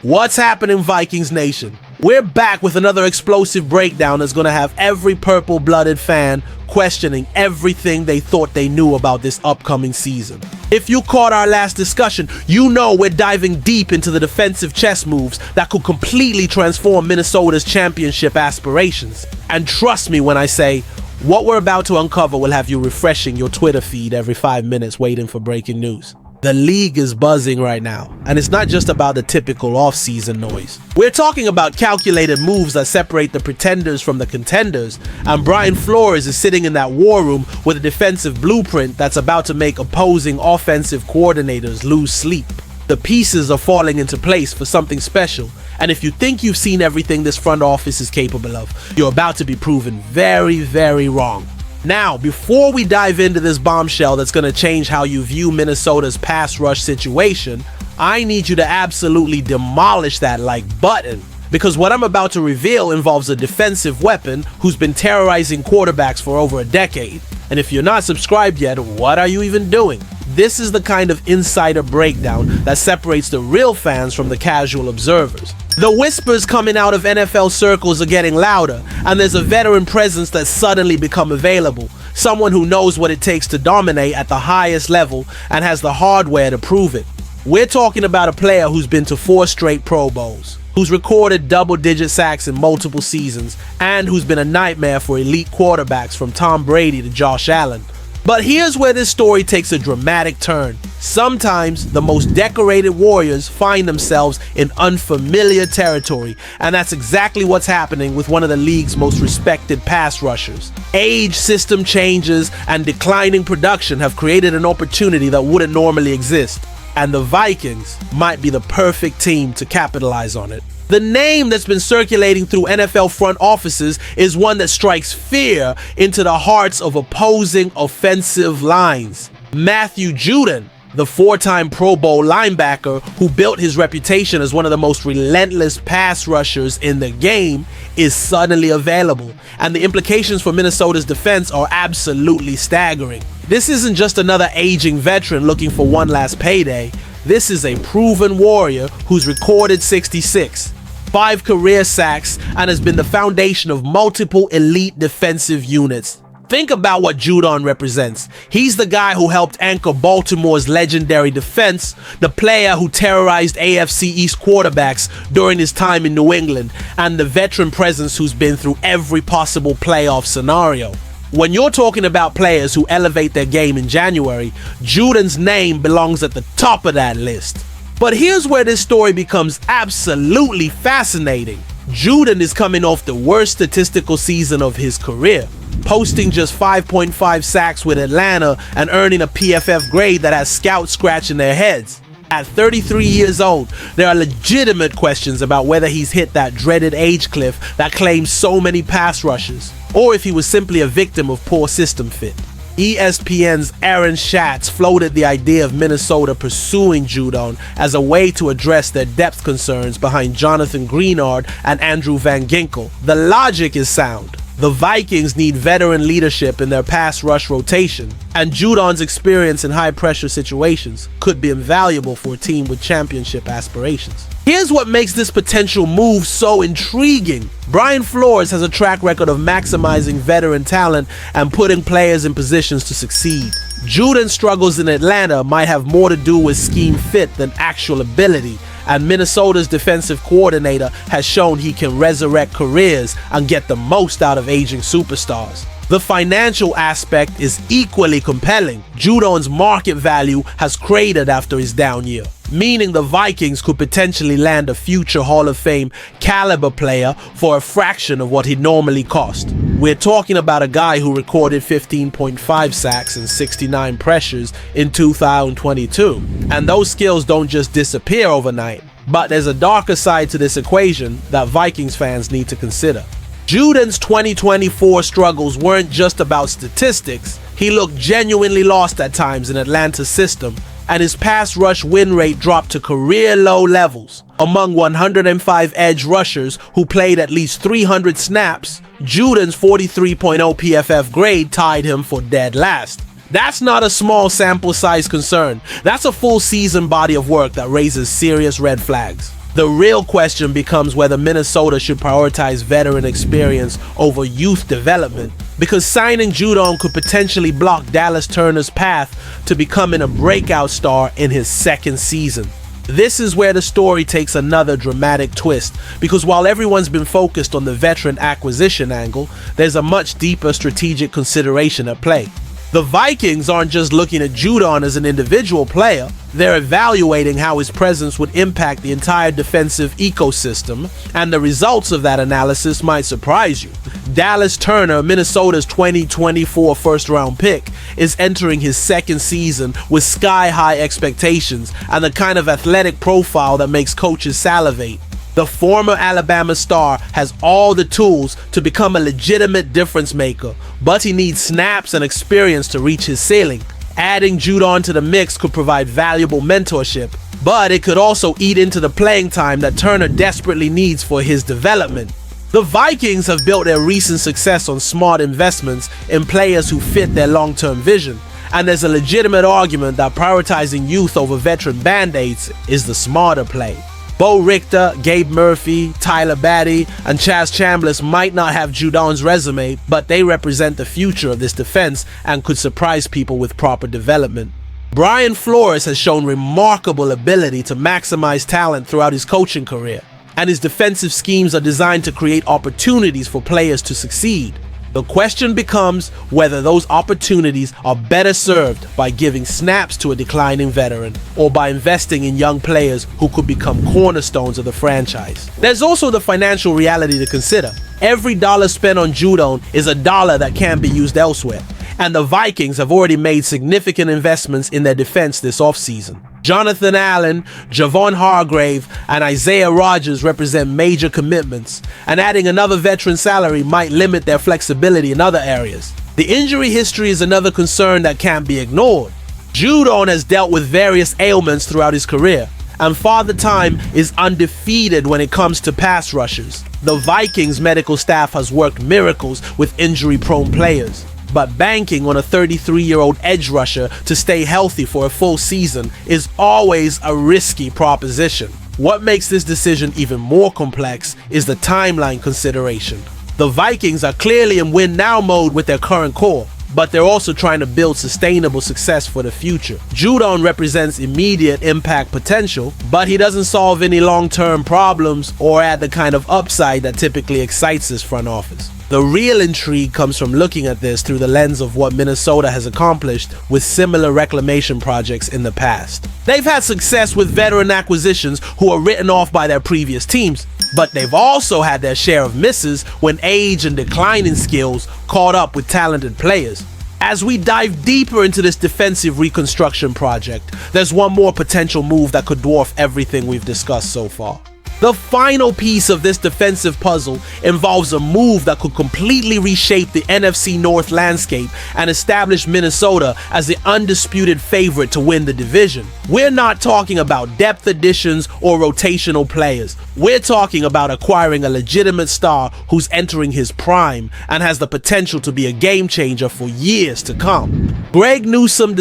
What's happening, Vikings Nation? We're back with another explosive breakdown that's going to have every purple-blooded fan questioning everything they thought they knew about this upcoming season. If you caught our last discussion, you know we're diving deep into the defensive chess moves that could completely transform Minnesota's championship aspirations. And trust me when I say, what we're about to uncover will have you refreshing your Twitter feed every 5 minutes waiting for breaking news. The league is buzzing right now, and it's not just about the typical off-season noise. We're talking about calculated moves that separate the pretenders from the contenders, and Brian Flores is sitting in that war room with a defensive blueprint that's about to make opposing offensive coordinators lose sleep. The pieces are falling into place for something special, and if you think you've seen everything this front office is capable of, you're about to be proven very, very wrong. Now, before we dive into this bombshell that's going to change how you view Minnesota's pass rush situation, I need you to absolutely demolish that like button, because what I'm about to reveal involves a defensive weapon who's been terrorizing quarterbacks for over a decade. And if you're not subscribed yet, what are you even doing? This is the kind of insider breakdown that separates the real fans from the casual observers. The whispers coming out of NFL circles are getting louder, and there's a veteran presence that's suddenly become available. Someone who knows what it takes to dominate at the highest level and has the hardware to prove it. We're talking about a player who's been to 4 straight Pro Bowls, who's recorded double-digit sacks in multiple seasons, and who's been a nightmare for elite quarterbacks from Tom Brady to Josh Allen. But here's where this story takes a dramatic turn. Sometimes the most decorated warriors find themselves in unfamiliar territory, and that's exactly what's happening with one of the league's most respected pass rushers. Age, system changes, and declining production have created an opportunity that wouldn't normally exist, and the Vikings might be the perfect team to capitalize on it. The name that's been circulating through NFL front offices is one that strikes fear into the hearts of opposing offensive lines. Matthew Juden, the 4-time Pro Bowl linebacker who built his reputation as one of the most relentless pass rushers in the game, is suddenly available, and the implications for Minnesota's defense are absolutely staggering. This isn't just another aging veteran looking for one last payday. This is a proven warrior who's recorded 66. 5 career sacks, and has been the foundation of multiple elite defensive units. Think about what Judon represents. He's the guy who helped anchor Baltimore's legendary defense, the player who terrorized AFC East quarterbacks during his time in New England, and the veteran presence who's been through every possible playoff scenario. When you're talking about players who elevate their game in January, Juden's name belongs at the top of that list. But here's where this story becomes absolutely fascinating. Juden is coming off the worst statistical season of his career, posting just 5.5 sacks with Atlanta and earning a PFF grade that has scouts scratching their heads. At 33 years old, there are legitimate questions about whether he's hit that dreaded age cliff that claims so many pass rushers, or if he was simply a victim of poor system fit. ESPN's Aaron Schatz floated the idea of Minnesota pursuing Judon as a way to address their depth concerns behind Jonathan Greenard and Andrew Van Ginkel. The logic is sound. The Vikings need veteran leadership in their pass rush rotation, and Judon's experience in high-pressure situations could be invaluable for a team with championship aspirations. Here's what makes this potential move so intriguing. Brian Flores has a track record of maximizing veteran talent and putting players in positions to succeed. Juden's struggles in Atlanta might have more to do with scheme fit than actual ability, and Minnesota's defensive coordinator has shown he can resurrect careers and get the most out of aging superstars. The financial aspect is equally compelling. Judon's market value has cratered after his down year, meaning the Vikings could potentially land a future Hall of Fame caliber player for a fraction of what he'd normally cost. We're talking about a guy who recorded 15.5 sacks and 69 pressures in 2022. And those skills don't just disappear overnight, but there's a darker side to this equation that Vikings fans need to consider. Juden's 2024 struggles weren't just about statistics. He looked genuinely lost at times in Atlanta's system, and his pass rush win rate dropped to career low levels. Among 105 edge rushers who played at least 300 snaps, Juden's 43.0 PFF grade tied him for dead last. That's not a small sample size concern. That's a full season body of work that raises serious red flags. The real question becomes whether Minnesota should prioritize veteran experience over youth development, because signing Judon could potentially block Dallas Turner's path to becoming a breakout star in his second season. This is where the story takes another dramatic twist, because while everyone's been focused on the veteran acquisition angle, there's a much deeper strategic consideration at play. The Vikings aren't just looking at Judon as an individual player, they're evaluating how his presence would impact the entire defensive ecosystem, and the results of that analysis might surprise you. Dallas Turner, Minnesota's 2024 first-round pick, is entering his second season with sky-high expectations and the kind of athletic profile that makes coaches salivate. The former Alabama star has all the tools to become a legitimate difference maker, but he needs snaps and experience to reach his ceiling. Adding Judon to the mix could provide valuable mentorship, but it could also eat into the playing time that Turner desperately needs for his development. The Vikings have built their recent success on smart investments in players who fit their long-term vision, and there's a legitimate argument that prioritizing youth over veteran band-aids is the smarter play. Bo Richter, Gabe Murphy, Tyler Batty, and Chaz Chambliss might not have Judon's resume, but they represent the future of this defense and could surprise people with proper development. Brian Flores has shown remarkable ability to maximize talent throughout his coaching career, and his defensive schemes are designed to create opportunities for players to succeed. The question becomes whether those opportunities are better served by giving snaps to a declining veteran or by investing in young players who could become cornerstones of the franchise. There's also the financial reality to consider. Every dollar spent on Judon is a dollar that can be used elsewhere, and the Vikings have already made significant investments in their defense this offseason. Jonathan Allen, Javon Hargrave, and Isaiah Rodgers represent major commitments, and adding another veteran salary might limit their flexibility in other areas. The injury history is another concern that can't be ignored. Judon has dealt with various ailments throughout his career, and Father Time is undefeated when it comes to pass rushers. The Vikings medical staff has worked miracles with injury-prone players, but banking on a 33-year-old edge rusher to stay healthy for a full season is always a risky proposition. What makes this decision even more complex is the timeline consideration. The Vikings are clearly in win-now mode with their current core, but they're also trying to build sustainable success for the future. Judon represents immediate impact potential, but he doesn't solve any long-term problems or add the kind of upside that typically excites this front office. The real intrigue comes from looking at this through the lens of what Minnesota has accomplished with similar reclamation projects in the past. They've had success with veteran acquisitions who are written off by their previous teams, but they've also had their share of misses when age and declining skills caught up with talented players. As we dive deeper into this defensive reconstruction project, there's one more potential move that could dwarf everything we've discussed so far. The final piece of this defensive puzzle involves a move that could completely reshape the NFC North landscape and establish Minnesota as the undisputed favorite to win the division. We're not talking about depth additions or rotational players. We're talking about acquiring a legitimate star who's entering his prime and has the potential to be a game changer for years to come. Greg Newsome II,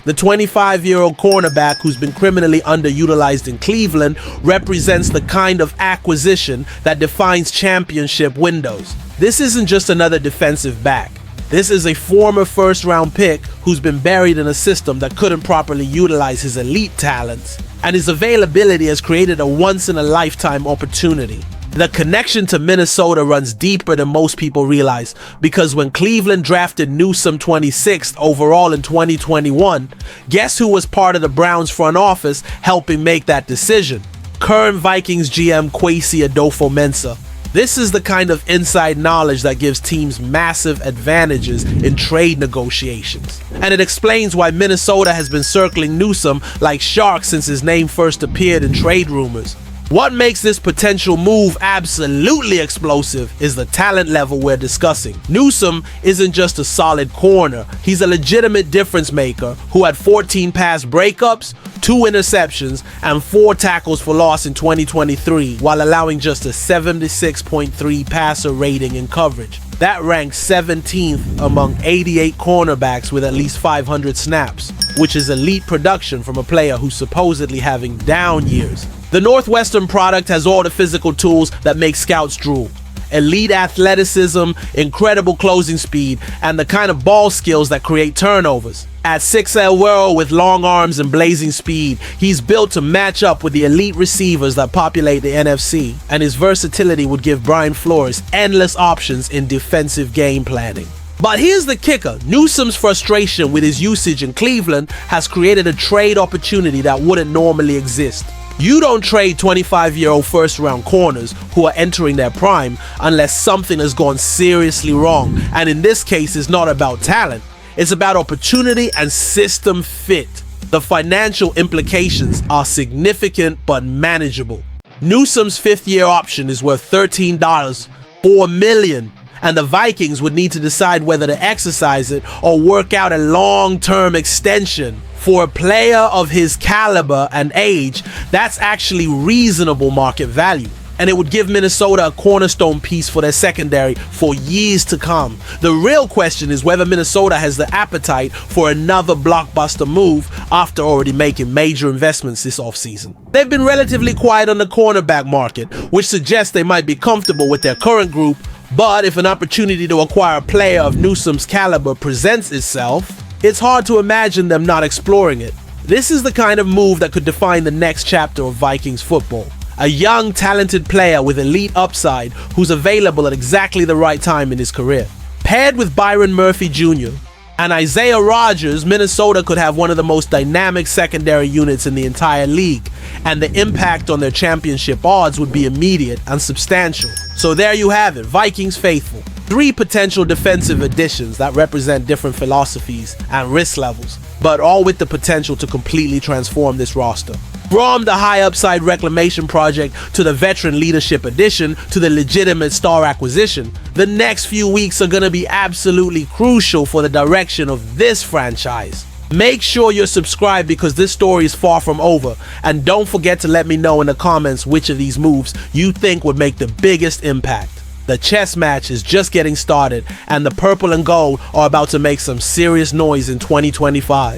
the 25-year-old cornerback who's been criminally underutilized in Cleveland, represents the kind of acquisition that defines championship windows. This isn't just another defensive back. This is a former first-round pick who's been buried in a system that couldn't properly utilize his elite talents, and his availability has created a once-in-a-lifetime opportunity. The connection to Minnesota runs deeper than most people realize, because when Cleveland drafted Newsome 26th overall in 2021, guess who was part of the Browns front office helping make that decision? Current Vikings GM Kwesi Adofo-Mensah. This is the kind of inside knowledge that gives teams massive advantages in trade negotiations. And it explains why Minnesota has been circling Newsome like sharks since his name first appeared in trade rumors. What makes this potential move absolutely explosive is the talent level we're discussing. Newsome isn't just a solid corner, he's a legitimate difference maker who had 14 pass breakups, 2 interceptions, and 4 tackles for loss in 2023 while allowing just a 76.3 passer rating in coverage. That ranks 17th among 88 cornerbacks with at least 500 snaps, which is elite production from a player who's supposedly having down years. The Northwestern product has all the physical tools that make scouts drool. Elite athleticism, incredible closing speed, and the kind of ball skills that create turnovers. At 6'L World with long arms and blazing speed, he's built to match up with the elite receivers that populate the NFC, and his versatility would give Brian Flores endless options in defensive game planning. But here's the kicker. Newsome's frustration with his usage in Cleveland has created a trade opportunity that wouldn't normally exist. You don't trade 25-year-old first-round corners who are entering their prime unless something has gone seriously wrong. And in this case, it's not about talent. It's about opportunity and system fit. The financial implications are significant but manageable. Newsome's fifth-year option is worth $13, $4 million, and the Vikings would need to decide whether to exercise it or work out a long-term extension. For a player of his caliber and age, that's actually reasonable market value. And it would give Minnesota a cornerstone piece for their secondary for years to come. The real question is whether Minnesota has the appetite for another blockbuster move after already making major investments this offseason. They've been relatively quiet on the cornerback market, which suggests they might be comfortable with their current group, but if an opportunity to acquire a player of Newsome's caliber presents itself, it's hard to imagine them not exploring it. This is the kind of move that could define the next chapter of Vikings football. A young, talented player with elite upside who's available at exactly the right time in his career. Paired with Byron Murphy Jr. and Isaiah Rodgers, Minnesota could have one of the most dynamic secondary units in the entire league, and the impact on their championship odds would be immediate and substantial. So there you have it, Vikings faithful. 3 potential defensive additions that represent different philosophies and risk levels, but all with the potential to completely transform this roster. From the high upside reclamation project to the veteran leadership addition to the legitimate star acquisition, the next few weeks are going to be absolutely crucial for the direction of this franchise. Make sure you're subscribed because this story is far from over, and don't forget to let me know in the comments which of these moves you think would make the biggest impact. The chess match is just getting started, and the purple and gold are about to make some serious noise in 2025.